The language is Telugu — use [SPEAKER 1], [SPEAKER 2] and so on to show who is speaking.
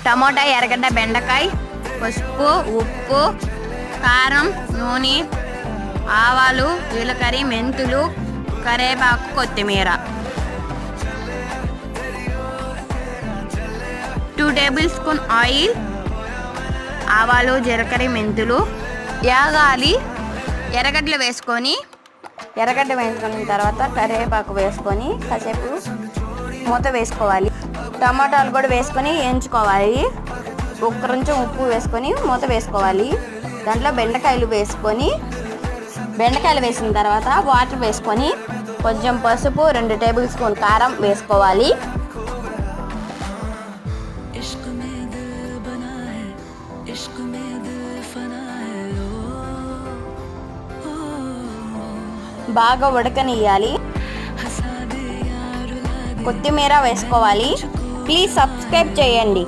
[SPEAKER 1] టమోటా, ఎర్రగడ్డ, బెండకాయ, పసుపు, ఉప్పు, కారం, నూనె, ఆవాలు, జీలకర్ర, మెంతులు, కరివేపాకు, కొత్తిమీర. 2 టేబుల్ స్పూన్ ఆయిల్. ఆవాలు, జీలకర్ర, మెంతులు యాగాలి. ఎర్రగడ్డలు వేసుకున్న తర్వాత కరివేపాకు వేసుకొని కాసేపు మూత వేసుకోవాలి. టమాటాలు కూడా వేసుకొని వేయించుకోవాలి. కొంచెం ఉప్పు వేసుకొని మూత వేసుకోవాలి. దాంట్లో బెండకాయలు వేసిన తర్వాత వాటర్ వేసుకొని కొంచెం పసుపు, 2 టేబుల్ స్పూన్ కారం వేసుకోవాలి. బాగా ఉడకనియాలి. కొత్తిమీర వేసుకోవాలి. ప్లీజ్ సబ్స్క్రైబ్ చేయండి.